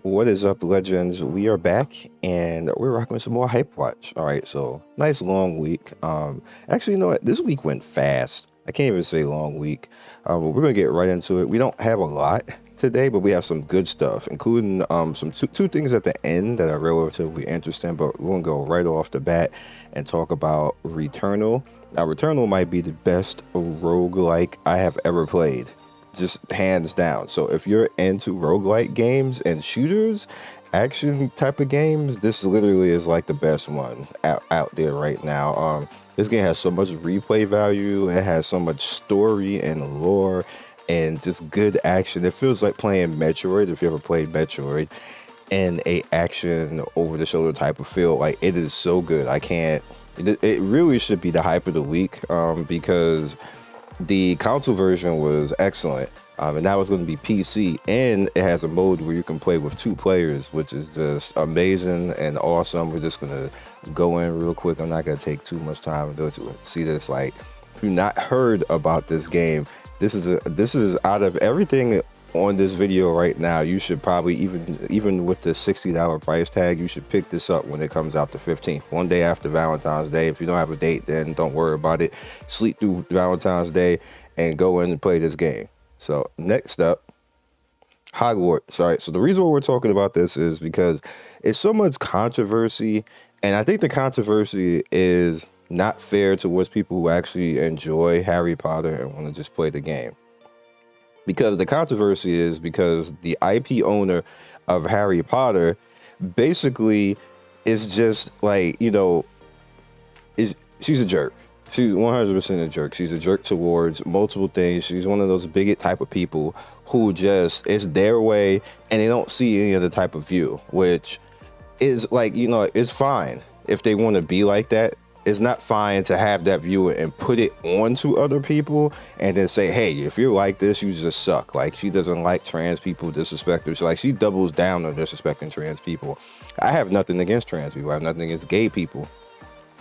What is up, legends? We are back and we're rocking some more HypeWatch. All right, so nice long week. Actually, you know what? This week went fast. I can't even say long week, but we're gonna get right into it. We don't have a lot today, but we have some good stuff, including some two things at the end that are relatively interesting. But we're gonna go right off the bat and talk about Returnal. Now, Returnal might be the best roguelike I have ever played. Just hands down. So if you're into roguelike games and shooters, action type of games, this literally is like the best one out there right now. This game has so much replay value. It has so much story and lore and just good action. It feels like playing Metroid, if you ever played Metroid, in a action over the shoulder type of feel. Like, it is so good. It really should be the hype of the week, because the console version was excellent, and that was going to be PC, and it has a mode where you can play with 2 players, which is just amazing and awesome. We're just going to go in real quick. I'm not going to take too much time to see this. Like, if you've not heard about this game, this is out of everything on this video right now, you should probably, even with the $60 price tag, you should pick this up when it comes out the 15th, one day after Valentine's Day. If you don't have a date, then don't worry about it. Sleep through Valentine's Day and go in and play this game. So next up, Hogwarts. All right, so the reason why we're talking about this is because it's so much controversy, and I think the controversy is not fair towards people who actually enjoy Harry Potter and want to just play the game. Because the controversy is because the IP owner of Harry Potter basically is just like, she's a jerk. She's 100% a jerk. She's a jerk towards multiple things. She's one of those bigot type of people who just, it's their way and they don't see any other type of view, which is like, it's fine if they want to be like that. It's not fine to have that view and put it onto other people and then say, hey, if you're like this, you just suck. Like, she doesn't like trans people, disrespecters. Like, she doubles down on disrespecting trans people. I have nothing against trans people. I have nothing against gay people.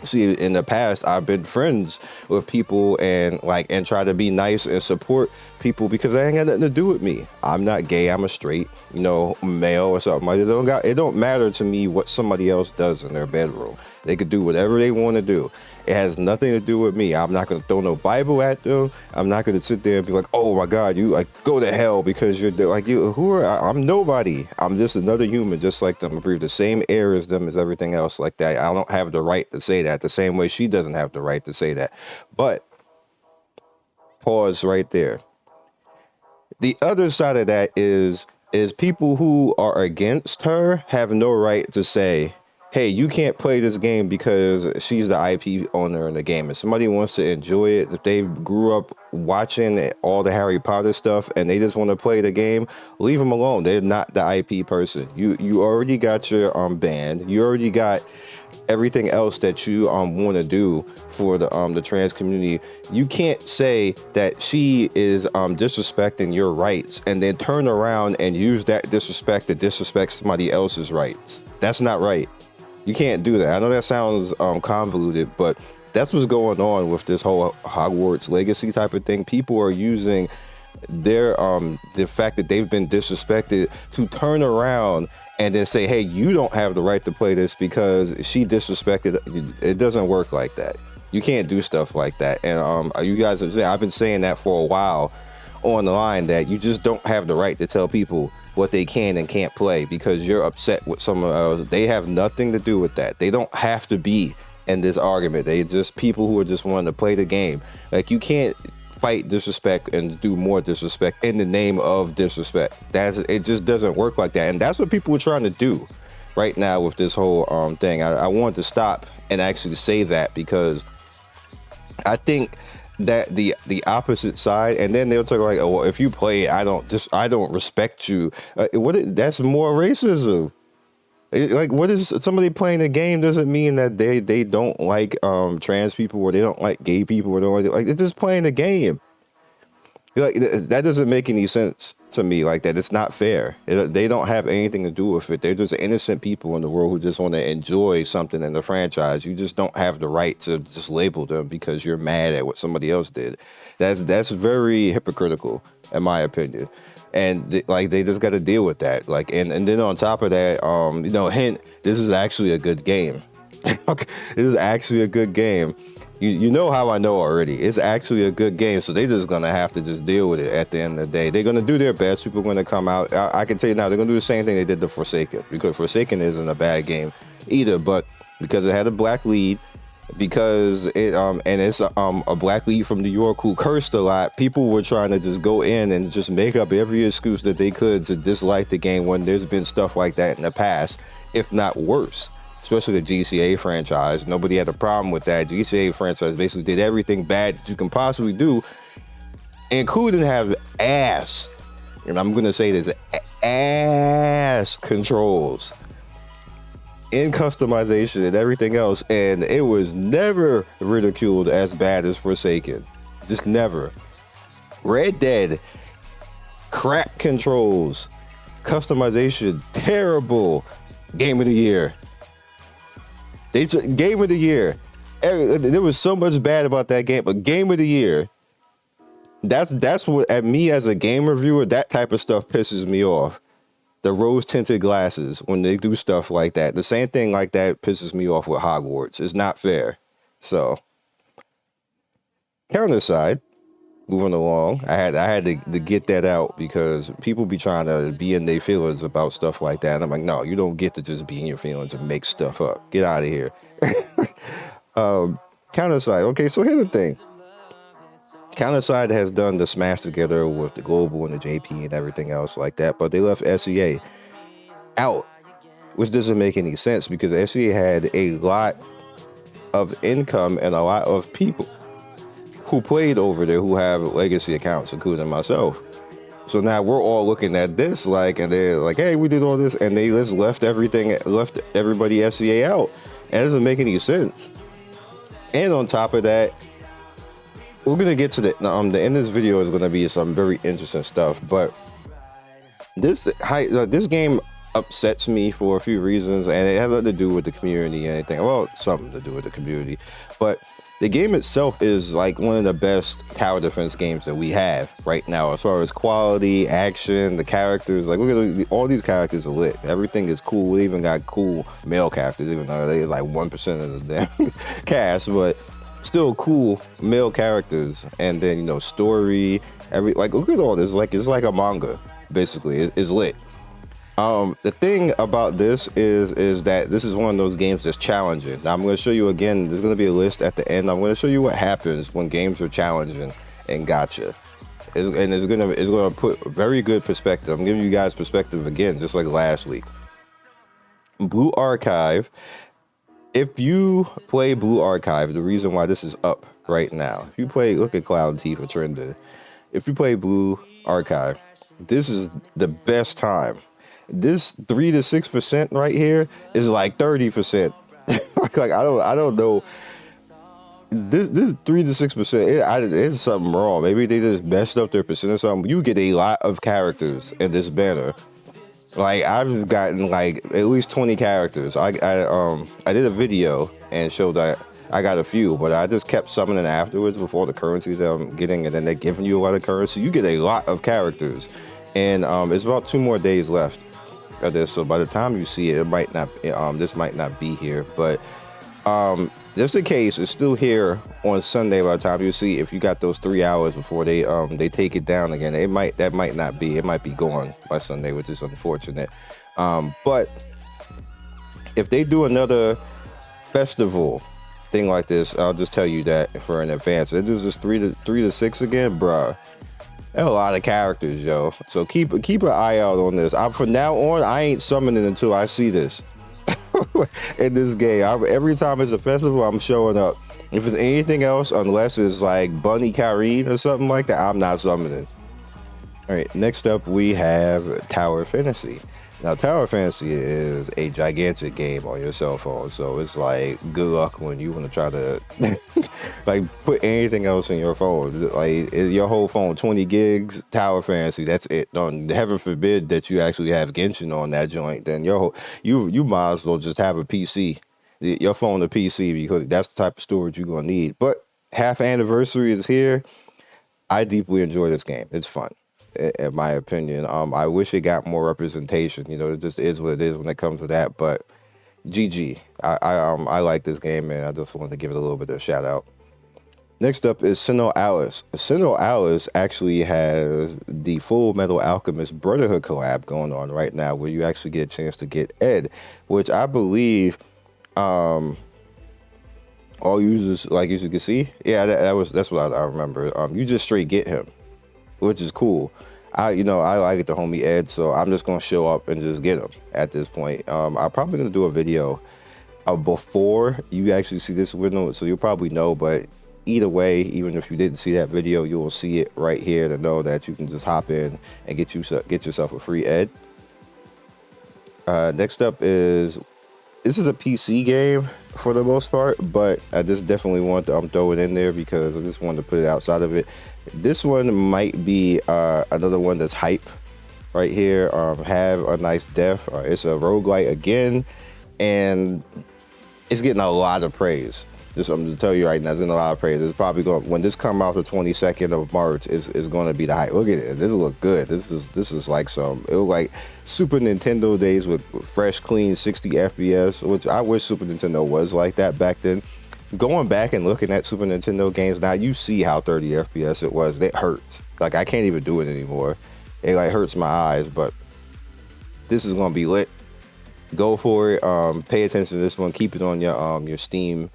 See, in the past, I've been friends with people and try to be nice and support people because they ain't got nothing to do with me. I'm not gay. I'm a straight, male or something. It don't matter to me what somebody else does in their bedroom. They could do whatever they want to do. It has nothing to do with me. I'm not going to throw no Bible at them. I'm not going to sit there and be like, oh my God, you go to hell because you're like, I'm nobody. I'm just another human just like them. I breathe the same air as them as everything else like that. I don't have the right to say that the same way she doesn't have the right to say that. But pause right there. The other side of that is people who are against her have no right to say, hey, you can't play this game because she's the IP owner in the game. If somebody wants to enjoy it, if they grew up watching all the Harry Potter stuff and they just want to play the game, leave them alone. They're not the IP person. You already got your band. You already got everything else that you want to do for the trans community. You can't say that she is disrespecting your rights and then turn around and use that disrespect to disrespect somebody else's rights. That's not right. You can't do that. I know that sounds convoluted, but that's what's going on with this whole Hogwarts Legacy type of thing. People are using their the fact that they've been disrespected to turn around and then say, hey, you don't have the right to play this because she disrespected. It doesn't work like that. You can't do stuff like that. And you guys have I've been saying that for a while on the line, that you just don't have the right to tell people what they can and can't play because you're upset with someone else. They have nothing to do with that. They don't have to be in this argument. They just people who are just wanting to play the game. Like, you can't fight disrespect and do more disrespect in the name of disrespect. It just doesn't work like that. And that's what people are trying to do right now with this whole thing. I wanted to stop and actually say that because I think that the opposite side, and then they'll talk like, oh, well, if you play, I don't respect you. That's more racism. What is somebody playing a game doesn't mean that they don't like trans people or they don't like gay people or don't like. It's just playing a game. Like, that doesn't make any sense to me. Like that, it's not fair. They don't have anything to do with it. They're just innocent people in the world who just want to enjoy something in the franchise. You just don't have the right to just label them because you're mad at what somebody else did. That's very hypocritical, in my opinion. And they just got to deal with that. Like, and then on top of that, hint, this is actually a good game. This is actually a good game. You know how I know already. It's actually a good game, so they're just gonna have to just deal with it at the end of the day. They're gonna do their best. People are gonna come out. I can tell you now, they're gonna do the same thing they did to Forsaken, because Forsaken isn't a bad game either, but because it had a black lead, because it's a black lead from New York who cursed a lot, people were trying to just go in and just make up every excuse that they could to dislike the game when there's been stuff like that in the past, if not worse. Especially the GCA franchise. Nobody had a problem with that. GCA franchise basically did everything bad that you can possibly do, including have ass, and I'm going to say this, ass controls in customization and everything else, and it was never ridiculed as bad as Forsaken. Just never. Red Dead, crap controls, customization, terrible. Game of the year. Game of the year. There was so much bad about that game, but game of the year. That's what, at me as a game reviewer, that type of stuff pisses me off. The rose tinted glasses when they do stuff like that. The same thing like that pisses me off with Hogwarts. It's not fair. So, counter side. Moving along, I had to get that out because people be trying to be in their feelings about stuff like that. And I'm like, no, you don't get to just be in your feelings and make stuff up. Get out of here. Counterside. Okay, so here's the thing. Counterside has done the smash together with the Global and the JP and everything else like that, but they left SEA out, which doesn't make any sense because SEA had a lot of income and a lot of people who played over there who have legacy accounts, including myself. So now we're all looking at this and they're like, hey, we did all this, and they just left everybody SEA out. And it doesn't make any sense. And on top of that, we're gonna get to the end of this video is gonna be some very interesting stuff, but this game upsets me for a few reasons, and it has nothing to do with the community or anything. Well, something to do with the community, but the game itself is like one of the best tower defense games that we have right now, as far as quality, action, the characters. Like, look at all these characters are lit. Everything is cool. We even got cool male characters, even though they're like 1% of the damn cast, but still cool male characters. And then, story, look at all this. Like, it's like a manga, basically. It's lit. The thing about this is that this is one of those games that's challenging. Now I'm going to show you again, there's going to be a list at the end. I'm going to show you what happens when games are challenging and gacha. And it's going to put very good perspective. I'm giving you guys perspective again, just like last week. Blue Archive. If you play Blue Archive, the reason why this is up right now, if you play, look at Cloud T for trending. If you play Blue Archive, this is the best time. This 3 to 6% right here is like 30%. Like I don't know. This 3 to 6%. It's something wrong. Maybe they just messed up their percent or something. You get a lot of characters in this banner. Like I've gotten like at least 20 characters. I did a video and showed that I got a few, but I just kept summoning afterwards with all the currencies that I'm getting, and then they're giving you a lot of currency. You get a lot of characters, and it's about 2 more days left of this. So by the time you see it, it might not. This might not be here, but just in case, it's still here on Sunday. By the time you see, if you got those 3 hours before they take it down again, that might not be. It might be gone by Sunday, which is unfortunate. But if they do another festival thing like this, I'll just tell you that for an advance. It is just 3 to 6 again, bruh. There's a lot of characters, yo. So keep an eye out on this. From now on, I ain't summoning until I see this in this game. Every time it's a festival, I'm showing up. If it's anything else, unless it's like Bunny Kyrene or something like that, I'm not summoning. All right, next up we have Tower Fantasy. Now, Tower Fantasy is a gigantic game on your cell phone, so it's like good luck when you want to try to like put anything else in your phone. Like is your whole phone 20 gigs? Tower Fantasy, that's it. Don't heaven forbid that you actually have Genshin on that joint. Then you might as well just have a PC, your phone a PC, because that's the type of storage you're gonna need. But half anniversary is here. I deeply enjoy this game. It's fun, in my opinion. I wish it got more representation. You know, it just is what it is when it comes to that. But GG. I like this game, and I just wanted to give it a little bit of a shout out. Next up is Sinnoh Alice. Sinnoh Alice actually has the Full Metal Alchemist Brotherhood collab going on right now, where you actually get a chance to get Ed, which I believe all users, like you can see, yeah, that's what I remember. You just straight get him, which is cool. I like the homie Ed, so I'm just gonna show up and just get him at this point. I'm probably gonna do a video before you actually see this window, so you'll probably know. But either way, even if you didn't see that video, you will see it right here to know that you can just hop in and get yourself a free Ed. Next up is, this is a PC game for the most part, but I just definitely want to throw it in there because I just wanted to put it outside of it. This one might be another one that's hype right here. Have a Nice Death. It's a roguelike again, and it's getting a lot of praise. Just I'm to tell you right now, it's getting a lot of praise. It's probably going, when this comes out the 22nd of March, is going to be the hype. Look at it. This look good. This is like it look like Super Nintendo days with fresh, clean 60 FPS, which I wish Super Nintendo was like that back then. Going back and looking at Super Nintendo games now, you see how 30 FPS it was. It hurts. Like I can't even do it anymore. It like hurts my eyes, but this is gonna be lit. Go for it. Pay attention to this one. Keep it on your Steam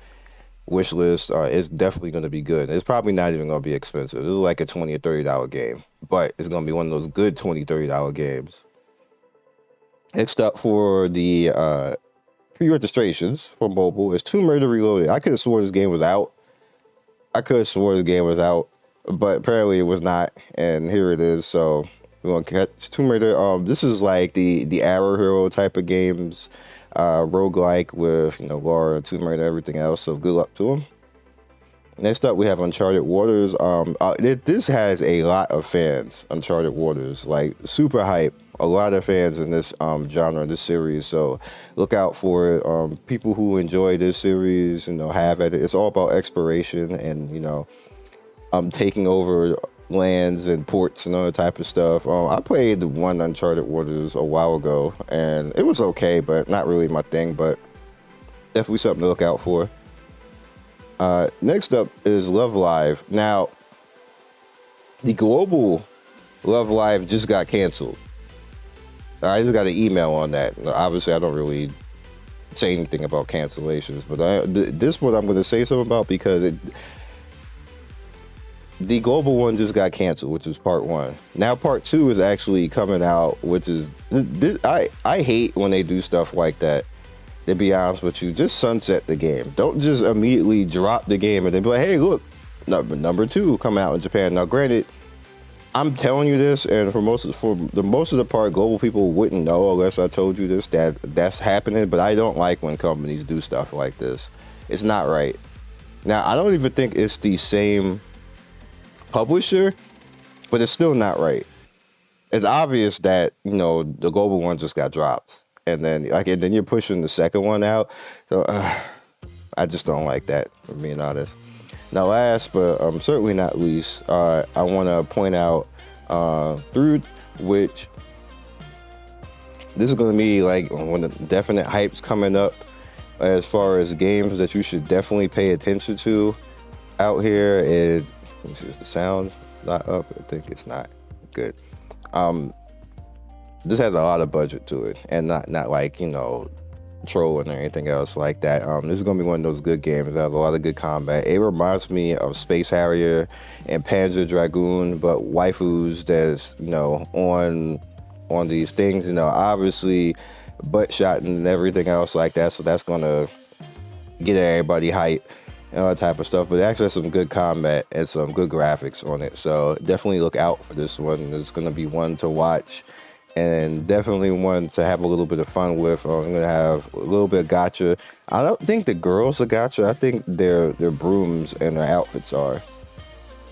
wish list. It's definitely going to be good. It's probably not even going to be expensive. This is like a $20 or $30 game, but it's going to be one of those good $20, $30 games. Next up for the pre-registrations for mobile is Tomb Raider Reloaded. I could have swore this game was out. But apparently it was not, and here it is. So we're going to catch Tomb Raider. This is like the Arrow Hero type of games. Roguelike with, Laura, Tomb Raider, everything else. So good luck to them. Next up, we have Uncharted Waters. This has a lot of fans. Uncharted Waters, like super hype. A lot of fans in this genre, this series. So look out for it. People who enjoy this series, have at it. It's all about exploration and taking over lands and ports and other type of stuff. I played the one Uncharted Waters a while ago, and it was okay, but not really my thing, but definitely something to look out for. Next up is Love Live. Now, the global Love Live just got canceled. I just got an email on that. Obviously, I don't really say anything about cancellations, but this one I'm going to say something about because the global one just got canceled, which is part 1. Now part 2 is actually coming out, which is this. I hate when they do stuff like that. To be honest with you, just sunset the game. Don't just immediately drop the game and then be like, hey, look, number 2 coming out in Japan. Now, granted, I'm telling you this, and for most of the part, global people wouldn't know unless I told you this, that's happening. But I don't like when companies do stuff like this. It's not right. Now, I don't even think it's the same publisher, but it's still not right. It's obvious that the global one just got dropped, and then you're pushing the second one out. So I just don't like that, for being honest. Now, last but certainly not least, I want to point out through which this is going to be like one of the definite hypes coming up as far as games that you should definitely pay attention to out here. Let me see, is the sound not up? I think it's not good. This has a lot of budget to it, and not like trolling or anything else like that. This is gonna be one of those good games that has a lot of good combat. It reminds me of Space Harrier and Panzer Dragoon, but waifus that's on these things. Obviously butt shot and everything else like that. So that's gonna get everybody hype and all that type of stuff, but it actually has some good combat and some good graphics on it. So definitely look out for this one. It's going to be one to watch and definitely one to have a little bit of fun with. I'm gonna have a little bit of gacha. I don't think the girls are gacha. I think their brooms and their outfits are.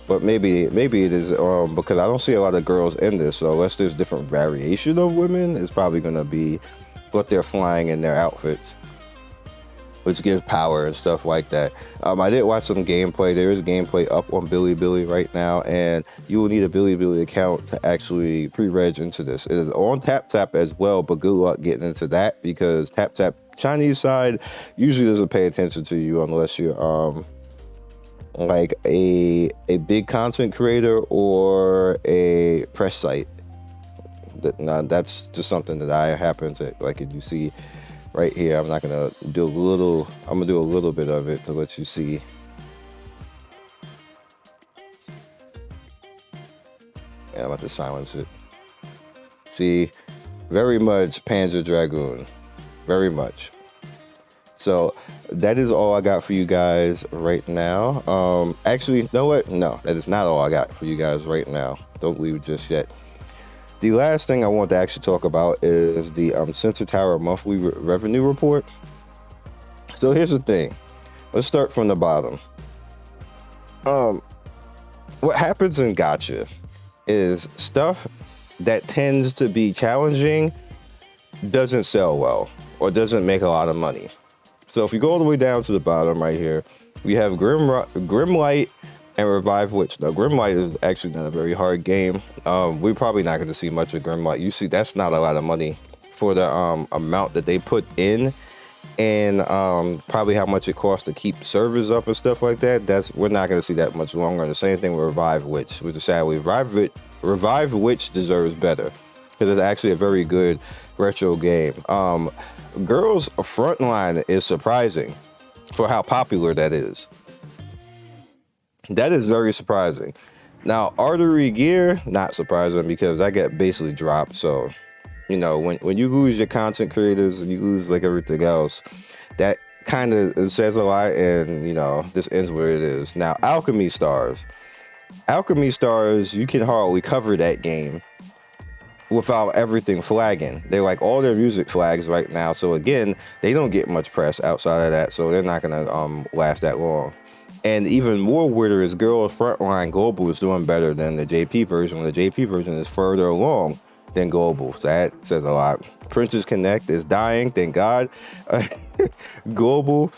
But maybe it is because I don't see a lot of girls in this. So unless there's different variation of women, it's probably gonna be what they're flying in their outfits, which gives power and stuff like that. I did watch some gameplay. There is gameplay up on Bilibili right now, and you will need a Bilibili account to actually pre-reg into this. It is on TapTap as well, but good luck getting into that because TapTap Chinese side usually doesn't pay attention to you unless you're like a big content creator or a press site. That's just something that I happen to like. If you see right here, I'm gonna do a little bit of it to let you see. And I'm about to silence it. See, very much Panzer Dragoon, very much. So that is all I got for you guys right now. Actually, you know what? No, that is not all I got for you guys right now. Don't leave just yet. The last thing I want to actually talk about is the Sensor Tower monthly revenue report. So here's the thing. Let's start from the bottom. What happens in Gacha is stuff that tends to be challenging doesn't sell well or doesn't make a lot of money. So if you go all the way down to the bottom right here, we have Grimlight and Revive Witch. Now, Grimlight is actually not a very hard game. We're probably not going to see much of Grimlight. You see, that's not a lot of money for the amount that they put in, and probably how much it costs to keep servers up and stuff like that. We're not going to see that much longer. And the same thing with Revive Witch, which is sadly Revive Witch deserves better because it's actually a very good retro game. Girls Frontline is surprising for how popular that is. That is very surprising. Now, Artery Gear, not surprising because that got basically dropped. So, you know, when you lose your content creators and you lose like everything else, that kind of says a lot. And, you know, this ends where it is. Now, Alchemy Stars, you can hardly cover that game without everything flagging. They're like all their music flags right now. So again, they don't get much press outside of that. So they're not gonna last that long. And even more weirder is Girls Frontline Global is doing better than the JP version. The JP version is further along than Global. So that says a lot. Princess Connect is dying, thank God. Global,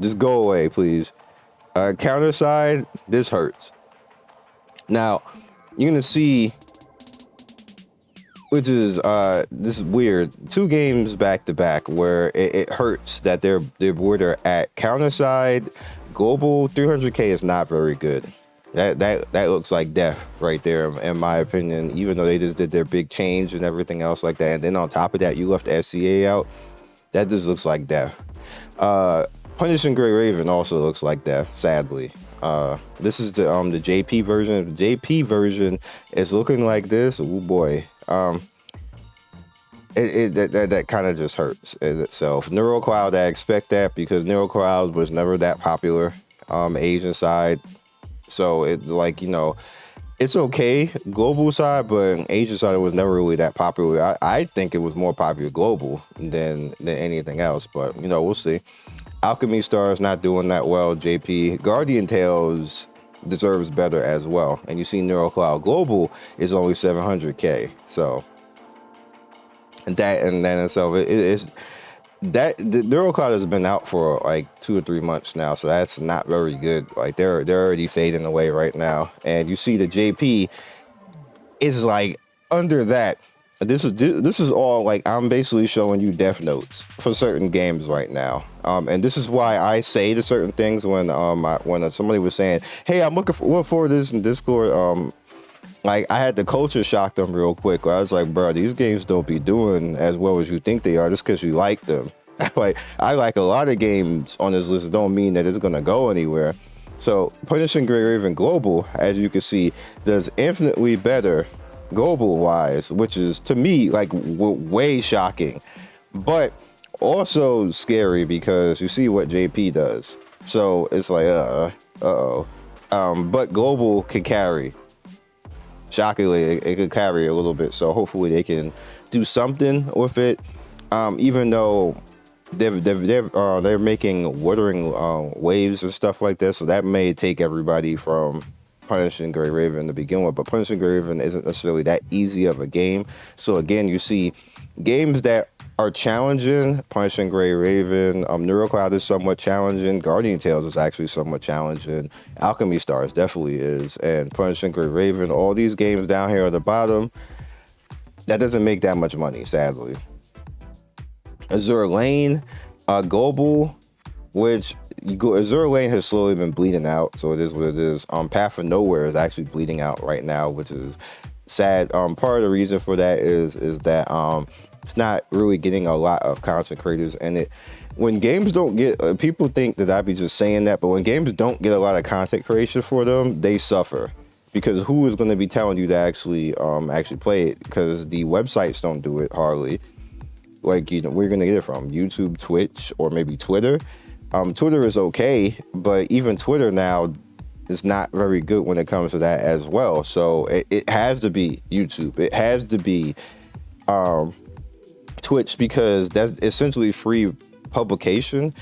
just go away, please. Counterside, this hurts. Now, you're gonna see, which is this is weird, 2 games back to back where it hurts that they're border at Counterside. Global 300k is not very good. That looks like death right there, in my opinion, even though they just did their big change and everything else like that. And then on top of that, you left SCA out. That just looks like death. Punishing Grey Raven also looks like death, sadly. This is the JP version. The JP version is looking like this. Oh boy. That kind of just hurts in itself. NeuroCloud, I expect that because NeuroCloud was never that popular, Asian side. So it, like, you know, it's okay global side, but Asian side was never really that popular. I think it was more popular global than anything else, but you know, we'll see. Alchemy Stars not doing that well. JP Guardian Tales deserves better as well. And you see NeuroCloud Global is only 700k. So that and then itself, it's that the NeuroCloud has been out for like 2 or 3 months now, so that's not very good. Like they're already fading away right now. And you see the JP is like under that. This is all like I'm basically showing you death notes for certain games right now, and this is why I say to certain things when somebody was saying, "Hey, I'm looking for this in Discord." Like I had the culture shock them real quick. Where I was like, "Bro, these games don't be doing as well as you think they are just because you like them." Like I like a lot of games on this list. Don't mean that it's gonna go anywhere. So Punishing Grey Raven Global, as you can see, does infinitely better global wise, which is to me like way shocking, but also scary because you see what JP does. So it's like but global can carry. shockingly, it could carry a little bit. So hopefully they can do something with it. Even though they're making Wuthering Waves and stuff like that, so that may take everybody from Punishing Gray Raven to begin with. But Punishing Gray Raven isn't necessarily that easy of a game. So again, you see games that are challenging. Punishing Gray Raven, Neurocloud is somewhat challenging. Guardian Tales is actually somewhat challenging. Alchemy Stars definitely is, and Punishing Gray Raven. All these games down here at the bottom, that doesn't make that much money, sadly. Azure Lane, Global, which Azure Lane has slowly been bleeding out, so it is what it is. Path of Nowhere is actually bleeding out right now, which is sad. Part of the reason for that is that it's not really getting a lot of content creators, and when games don't get, people think that I'd be just saying that, but when games don't get a lot of content creation for them, they suffer. Because who is going to be telling you to actually play it? Because the websites don't do it hardly. Like, you know, where you're gonna get it from? YouTube, Twitch, or maybe Twitter. Twitter is okay, but even Twitter now is not very good when it comes to that as well. So it has to be YouTube. It has to be Twitch, because that's essentially free publication,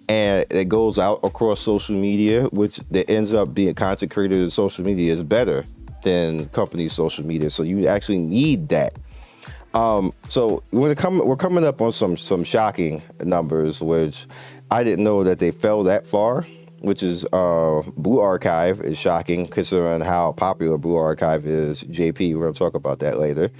and it goes out across social media, which that ends up being content creators. Social media is better than companies' social media, so you actually need that. So we're coming up on some shocking numbers, which I didn't know that they fell that far, which is Blue Archive is shocking considering how popular Blue Archive is. JP, we're going to talk about that later.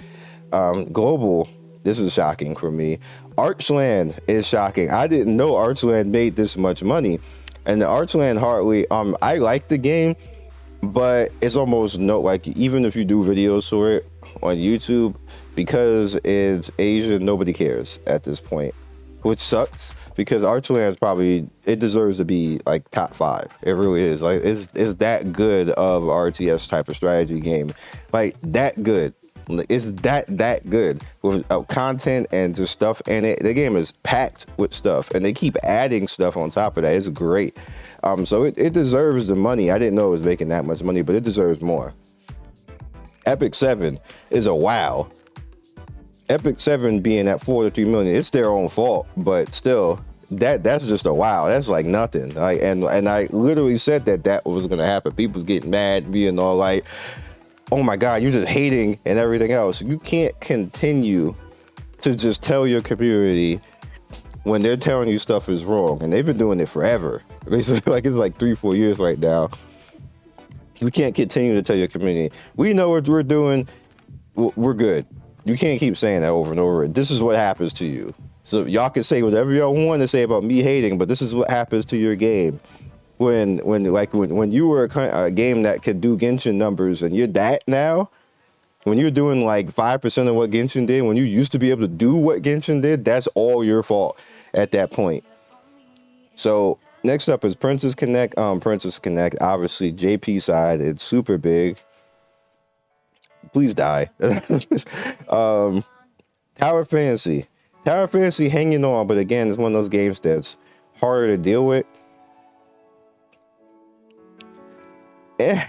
Global, this is shocking for me. Archland is shocking. I didn't know Archland made this much money. And the Archland hardly, I like the game, but it's almost even if you do videos for it on YouTube, because it's Asian, nobody cares at this point, which sucks, because Archland's it deserves to be like top 5. It really is. Like, it's that good of RTS type of strategy game, like that good. It's that good with content and just stuff, and the game is packed with stuff, and they keep adding stuff on top of that. It's great. So it deserves the money. I didn't know it was making that much money, but it deserves more. Epic 7 is a wow. Epic 7 being at 43 million, it's their own fault, but still, that's just a wow. That's like nothing. Like, and I literally said that was gonna happen. People's getting mad, being all like, "Oh my God, you're just hating," and everything else. You can't continue to just tell your community when they're telling you stuff is wrong, and they've been doing it forever. Basically, like it's like 3-4 years right now. You can't continue to tell your community, "We know what we're doing. We're good." You can't keep saying that over and over. This is what happens to you. So y'all can say whatever y'all want to say about me hating, but this is what happens to your game. When you were a game that could do Genshin numbers, and you're that now, when you're doing like 5% of what Genshin did, when you used to be able to do what Genshin did, that's all your fault at that point. So next up is Princess Connect. Princess Connect, obviously JP side, it's super big. Please die. Tower Fantasy hanging on, but again, it's one of those games that's harder to deal with.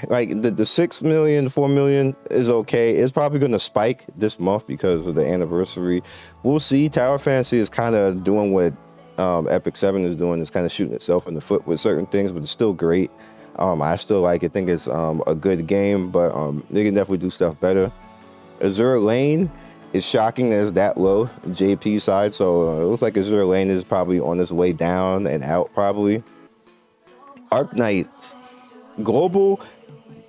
Like the 6 million, 4 million is okay. It's probably going to spike this month because of the anniversary. We'll see. Tower Fantasy is kind of doing what Epic 7 is doing. It's kind of shooting itself in the foot with certain things, but it's still great. I still like it. I think it's a good game, but they can definitely do stuff better. Azure Lane is shocking that it's that low, JP side. So it looks like Azure Lane is probably on its way down and out probably. Arknights Global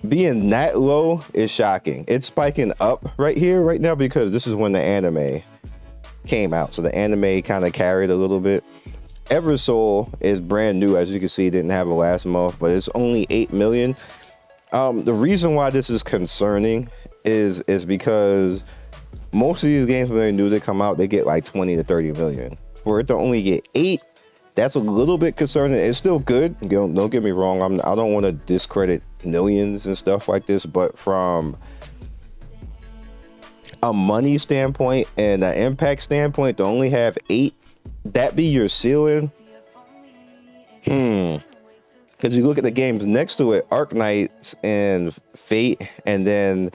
being that low is shocking. It's spiking up right here, right now, because this is when the anime came out. So the anime kind of carried a little bit. Eversoul is brand new, as you can see, didn't have it last month, but it's only 8 million. The reason why this is concerning is because most of these games, when they're new, they come out, they get like 20 to 30 million. For it to only get 8, that's a little bit concerning. It's still good. Don't get me wrong. I don't want to discredit millions and stuff like this, but from a money standpoint and an impact standpoint, to only have 8, that be your ceiling? Because you look at the games next to it, Arknights and Fate, and then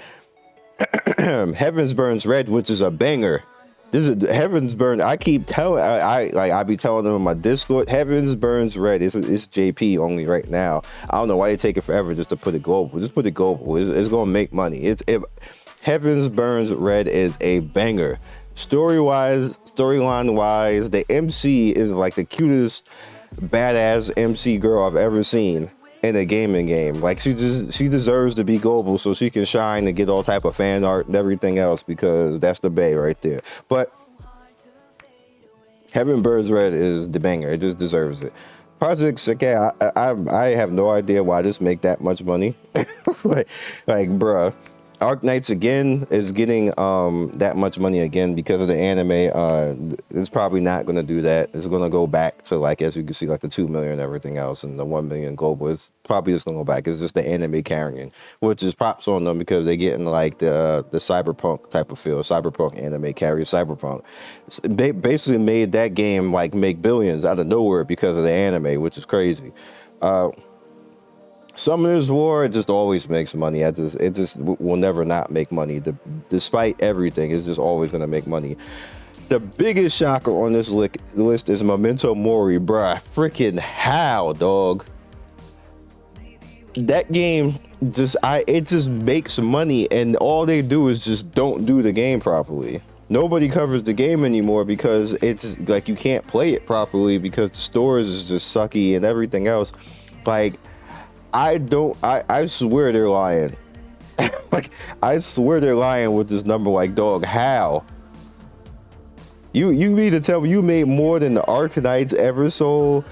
Heavens Burns Red, which is a banger. This is Heavens Burn. I keep telling I be telling them on my Discord. Heavens Burns Red. It's JP only right now. I don't know why they take it forever just to put it global. Just put it global. It's gonna make money. Heavens Burns Red is a banger. Storyline wise, the MC is like the cutest badass MC girl I've ever seen in a gaming game. Like she deserves to be global so she can shine and get all type of fan art and everything else, because that's the bae right there. But Heaven Burns Red is the banger. It just deserves it. Project Sakai, I have no idea why this make that much money. like bruh. Arknights again is getting that much money again because of the anime. It's probably not going to do that. It's going to go back to, like, as you can see, like the 2 million and everything else, and the 1 million global. It's probably just going to go back. It's just the anime carrying, which is props on them because they're getting like the cyberpunk type of feel. Cyberpunk anime carries cyberpunk. They basically made that game like make billions out of nowhere because of the anime, which is crazy. Summoner's War, it just always makes money. It just will never not make money. Despite everything, it's just always going to make money. The biggest shocker on this list is Memento Mori, bruh. Freaking how, dog? That game it just makes money, and all they do is just don't do the game properly. Nobody covers the game anymore because it's like you can't play it properly because the stores is just sucky and everything else. Like, I swear they're lying. Like, I swear they're lying with this number. Like, dog, how? You mean to tell me you made more than the Arknights ever sold?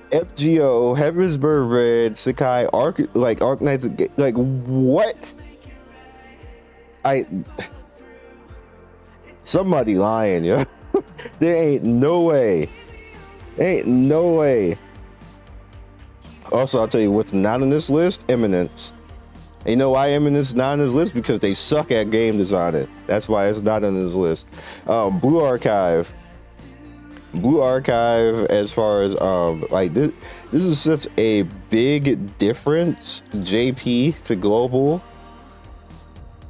FGO, Heavensburg Red, Sakai, Arknights, like, what? Somebody lying, yo. There ain't no way. Ain't no way. Also, I'll tell you what's not on this list: Eminence. And you know why Eminence is not on this list? Because they suck at game designing. That's why it's not on this list. Blue Archive. As far as like this is such a big difference, JP to global.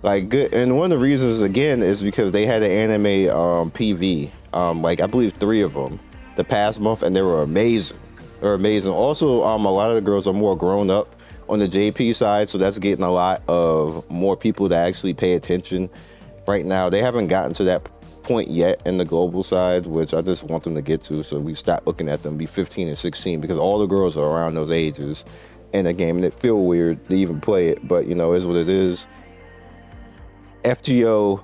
Like, good, and one of the reasons again is because they had an anime PV, like I believe 3 of them the past month, and they were amazing. They're amazing. Also, a lot of the girls are more grown up on the JP side, so that's getting a lot of more people to actually pay attention right now. They haven't gotten to that point yet in the global side, which I just want them to get to, so we stop looking at them be 15 and 16, because all the girls are around those ages in the game, and it feel weird to even play it, but you know, is what it is. FGO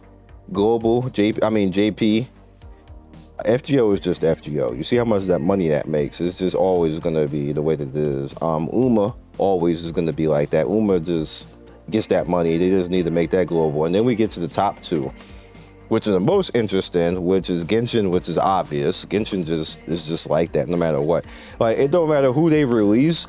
global, JP. FGO is just FGO. You see how much that money that makes. It's just always going to be the way that it is. UMA always is going to be like that. UMA just gets that money. They just need to make that global. And then we get to the top 2, which is the most interesting, which is Genshin, which is obvious. Genshin is just like that no matter what. Like, it don't matter who they release.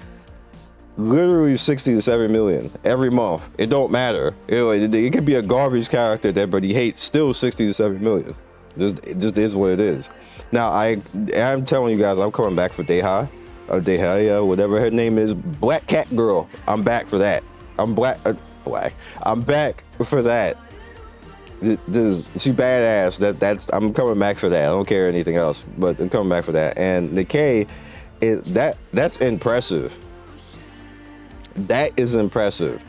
Literally 60 to 7 million every month. It don't matter. It could be a garbage character that everybody hates. Still 60 to 7 million. It just is what it is. Now, I'm telling you guys, I'm coming back for Deha, whatever her name is, Black Cat Girl. I'm back for that. I'm black. I'm back for that. She badass. I'm coming back for that. I don't care anything else, but I'm coming back for that. And Nikkei, that's impressive. That is impressive.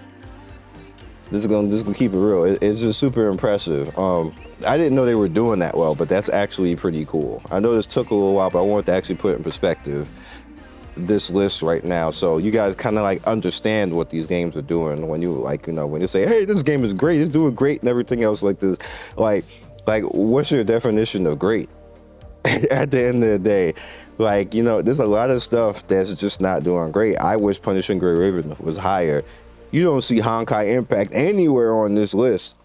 This is gonna keep it real. It's just super impressive. I didn't know they were doing that well, but that's actually pretty cool. I know this took a little while, but I wanted to actually put in perspective this list right now, so you guys kind of like understand what these games are doing when you when you say, hey, this game is great, it's doing great, and everything else like this. Like what's your definition of great? At the end of the day, there's a lot of stuff that's just not doing great. I wish Punishing Grey Raven was higher. You don't see Honkai Impact anywhere on this list.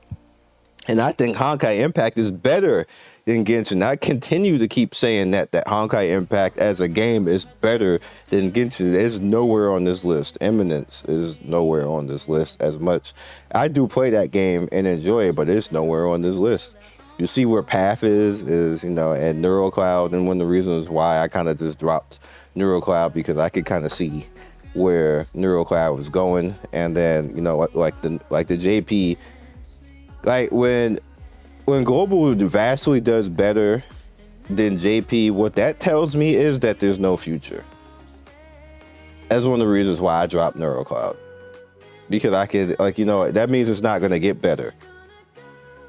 And I think Honkai Impact is better than Genshin. I continue to keep saying that Honkai Impact as a game is better than Genshin. It's nowhere on this list. Eminence is nowhere on this list as much. I do play that game and enjoy it, but it's nowhere on this list. You see where Path is and NeuroCloud, and one of the reasons why I kind of just dropped NeuroCloud, because I could kind of see where NeuroCloud was going, and then like the JP Like when global vastly does better than JP, what that tells me is that there's no future. That's one of the reasons why I dropped NeuroCloud. Because I could, like, that means it's not going to get better.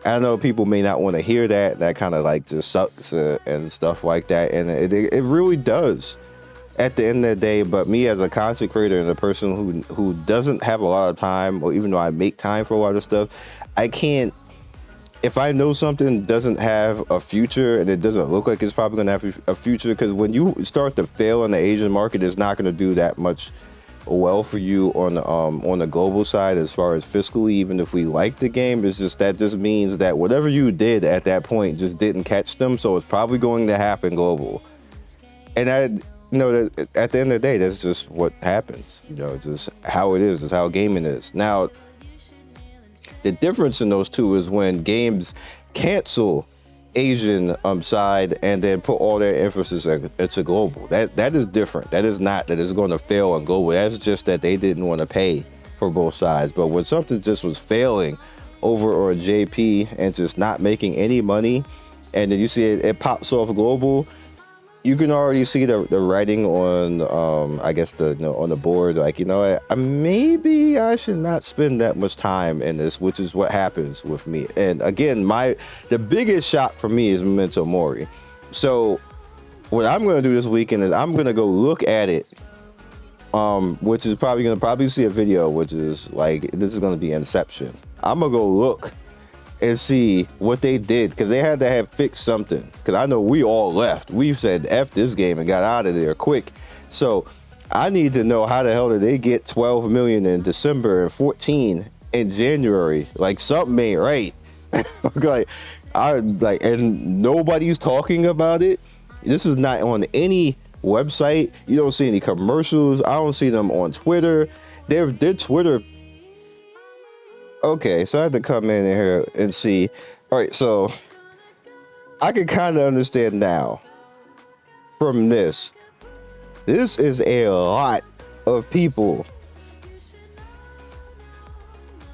I know people may not want to hear that. That kind of like just sucks and stuff like that. And it really does at the end of the day. But me as a content creator and a person who doesn't have a lot of time, or even though I make time for a lot of stuff, I can't, if I know something doesn't have a future and it doesn't look like it's probably going to have a future, because when you start to fail in the Asian market, it's not going to do that much well for you on the global side as far as fiscally. Even if we like the game, it's just that just means that whatever you did at that point just didn't catch them, so it's probably going to happen global. And that at the end of the day, that's just what happens. Just how it is how gaming is. Now, the difference in those two is when games cancel Asian side and then put all their emphasis into global. That is different. That is not that it's going to fail on global. That's just that they didn't want to pay for both sides. But when something just was failing over or JP and just not making any money, and then you see it pops off global, you can already see the writing on I guess on the board, like, maybe I should not spend that much time in this, which is what happens with me. And again, the biggest shock for me is Memento Mori. So what I'm going to do this weekend is I'm going to go look at it, which is probably going to see a video, which is like, this is going to be Inception. I'm going to go look and see what they did, because they had to have fixed something, because I know we all left. We've said F this game and got out of there quick. So I need to know how the hell did they get 12 million in December and 14 in January? Like, something ain't right. And nobody's talking about it. This is not on any website. You don't see any commercials. I don't see them on Twitter. Their Twitter. Okay, so I had to come in here and see. All right, so I can kind of understand now from this. This is a lot of people.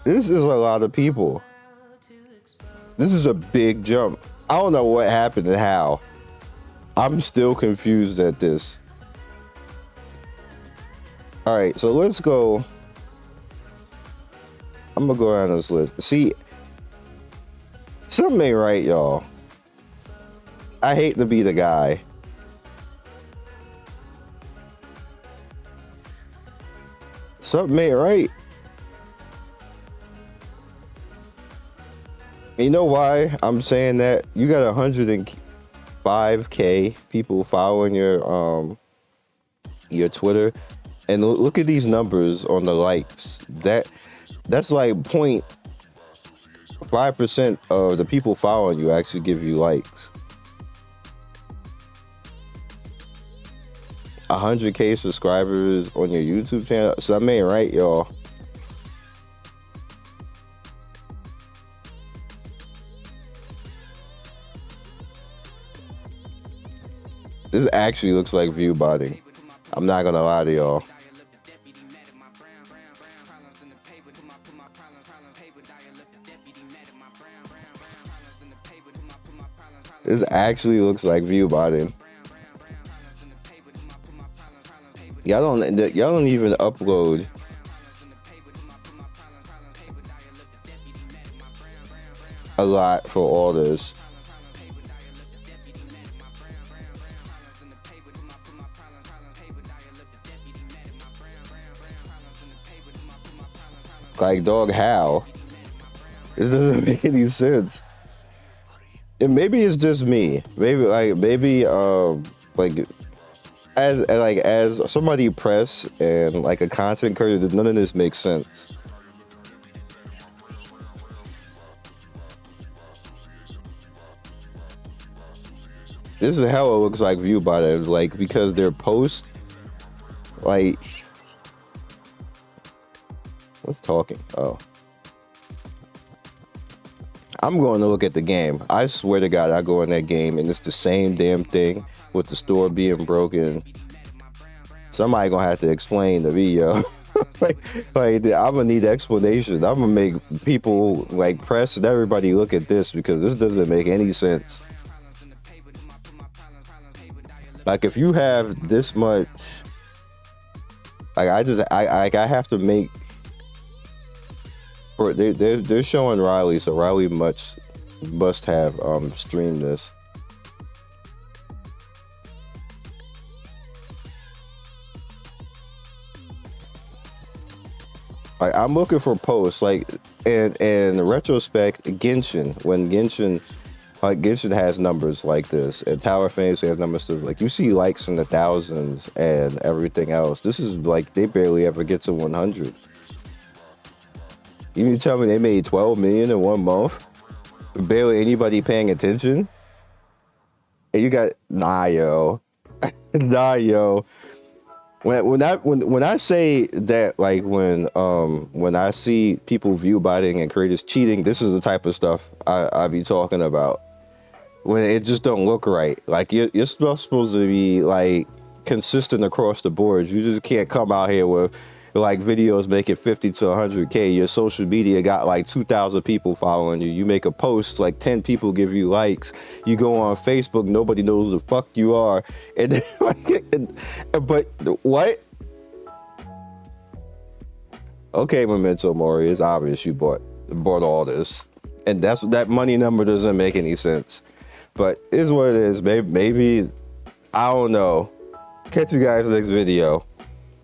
This is a lot of people. This is a big jump. I don't know what happened and how. I'm still confused at this. All right, so let's go. I'm gonna go down this list. See, something ain't right, y'all. I hate to be the guy. Something ain't right. You know why I'm saying that? You got 105K people following your Twitter, and look at these numbers on the likes. That's like 0.5% of the people following you actually give you likes. 100K subscribers on your YouTube channel. Something ain't right, y'all. This actually looks like view botting. I'm not gonna lie to y'all. This actually looks like view botting. Y'all don't even upload a lot for all this. Like, dog, how? This doesn't make any sense. And maybe it's just me. Maybe as somebody press and like a content creator, none of this makes sense. This is how it looks like viewed by them, like, because their post, like, what's talking? Oh. I'm going to look at the game. I swear to God, I go in that game and it's the same damn thing with the store being broken. Somebody gonna have to explain to me, yo. like I'm gonna need explanation. I'm gonna make people like press and everybody look at this because this doesn't make any sense. Like if you have this much, like I have to make. For they're showing Riley, so Riley must have streamed this. Like I'm looking for posts like in retrospect Genshin, when Genshin has numbers like this, and Tower of Fame has numbers like you see likes in the thousands and everything else. This is like they barely ever get to 100. You mean to tell me they made 12 million in 1 month? Barely anybody paying attention? And you got nah yo. Nah yo. When I say that, like when I see people view botting and creators cheating, this is the type of stuff I be talking about. When it just don't look right. Like you're supposed to be like consistent across the board. You just can't come out here with like videos making 50 to 100K. Your social media got like 2,000 people following you. You make a post, like 10 people give you likes. You go on Facebook, nobody knows who the fuck you are. And but what? Okay, Memento Mori, it's obvious you bought all this, and that money number doesn't make any sense. But it is what it is. Maybe I don't know. Catch you guys next video.